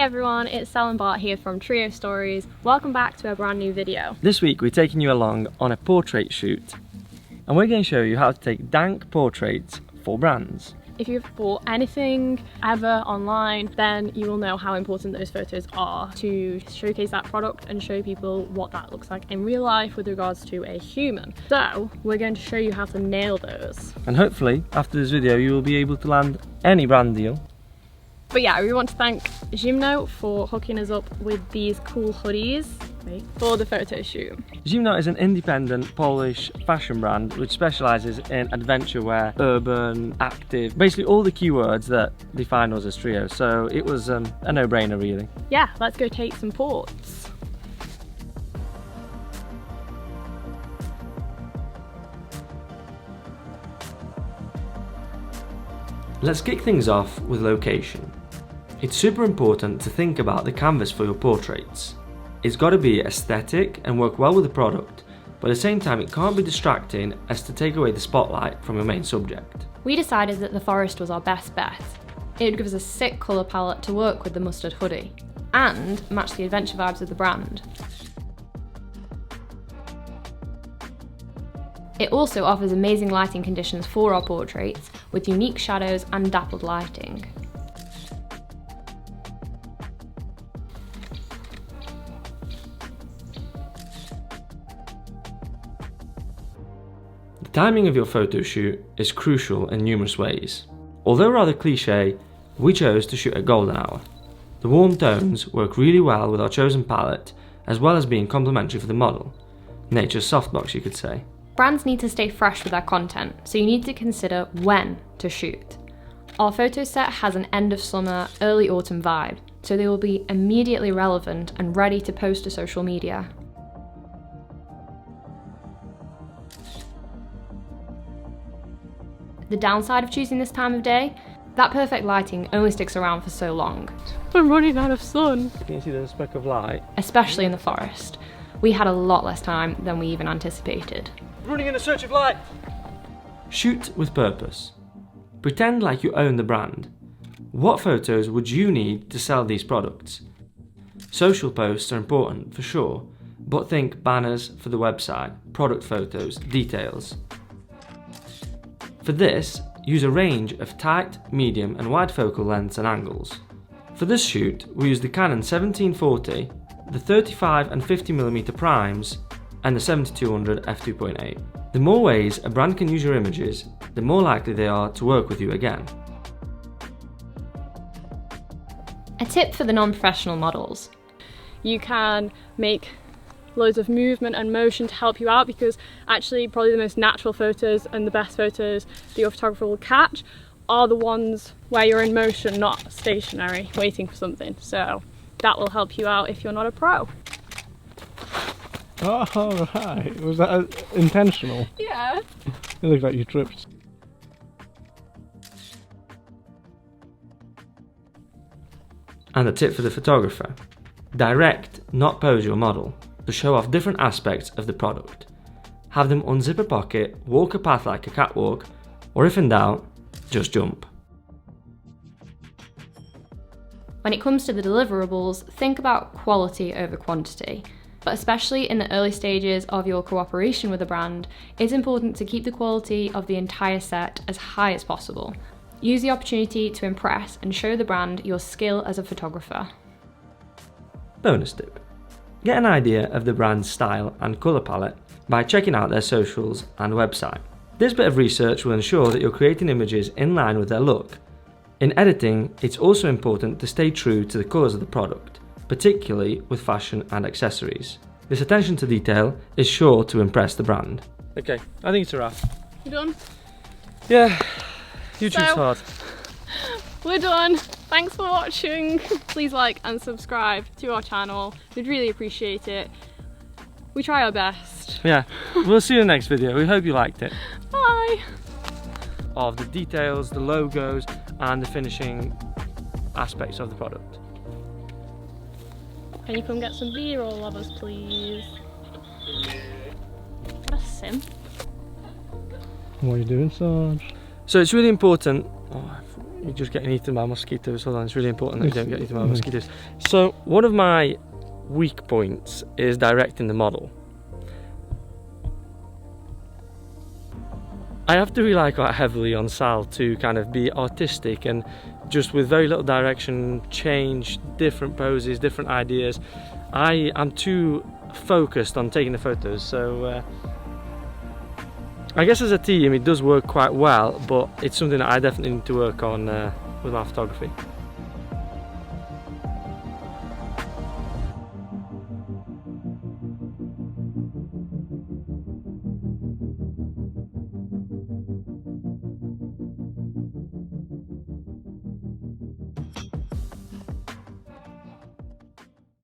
everyone, it's Sal and Bart here from Trio Stories. Welcome back to a brand new video. This week we're taking you along on a portrait shoot and we're going to show you how to take dank portraits for brands. If you've bought anything ever online, then you will know how important those photos are to showcase that product and show people what that looks like in real life with regards to a human. So we're going to show you how to nail those. And hopefully after this video you will be able to land any brand deal. But yeah, we want to thank Gymno for hooking us up with these cool hoodies for the photo shoot. Gymno is an independent Polish fashion brand which specialises in adventure wear, urban, active, basically all the keywords that define us as Trio, so it was a no-brainer really. Yeah, let's go take some ports. Let's kick things off with location. It's super important to think about the canvas for your portraits. It's got to be aesthetic and work well with the product, but at the same time it can't be distracting as to take away the spotlight from your main subject. We decided that the forest was our best bet. It would give us a sick colour palette to work with the mustard hoodie and match the adventure vibes of the brand. It also offers amazing lighting conditions for our portraits with unique shadows and dappled lighting. The timing of your photo shoot is crucial in numerous ways. Although rather cliche, we chose to shoot at golden hour. The warm tones work really well with our chosen palette, as well as being complementary for the model. Nature's softbox, you could say. Brands need to stay fresh with their content, so you need to consider when to shoot. Our photo set has an end of summer, early autumn vibe, so they will be immediately relevant and ready to post to social media. The downside of choosing this time of day, that perfect lighting only sticks around for so long. I'm running out of sun. Can you see the speck of light? Especially in the forest. We had a lot less time than we even anticipated. Running in a search of light! Shoot with purpose. Pretend like you own the brand. What photos would you need to sell these products? Social posts are important for sure, but think banners for the website, product photos, details. For this, use a range of tight, medium and wide focal lengths and angles. For this shoot, we used the Canon 1740, the 35 and 50mm primes, and the 7200 f2.8. The more ways a brand can use your images, the more likely they are to work with you again. A tip for the non-professional models. You can make loads of movement and motion to help you out, because actually probably the most natural photos and the best photos that your photographer will catch are the ones where you're in motion, not stationary, waiting for something. So that will help you out if you're not a pro. Oh, right. Was that intentional? Yeah. It looked like you tripped. And a tip for the photographer. Direct, not pose your model, to show off different aspects of the product. Have them unzip a pocket, walk a path like a catwalk, or if in doubt, just jump. When it comes to the deliverables, think about quality over quantity. But especially in the early stages of your cooperation with a brand, it's important to keep the quality of the entire set as high as possible. Use the opportunity to impress and show the brand your skill as a photographer. Bonus tip. Get an idea of the brand's style and colour palette by checking out their socials and website. This bit of research will ensure that you're creating images in line with their look. In editing, it's also important to stay true to the colours of the product, particularly with fashion and accessories. This attention to detail is sure to impress the brand. Okay, I think it's a wrap. You done? Yeah, YouTube's hard. We're done. Thanks for watching. Please like and subscribe to our channel. We'd really appreciate it. We try our best. Yeah, we'll see you in the next video. We hope you liked it. Bye. Of the details, the logos, and the finishing aspects of the product. Can you come get some B-roll of us, please? What a simp. What are you doing, Sarge? So it's really important. Oh, You're just getting eaten by mosquitoes. Hold on, it's really important that you don't get eaten by mosquitoes. So one of my weak points is directing the model. I have to rely quite heavily on Sal to kind of be artistic and just with very little direction change different poses, different ideas. I am too focused on taking the photos, so I guess as a team it does work quite well, but it's something that I definitely need to work on with my photography.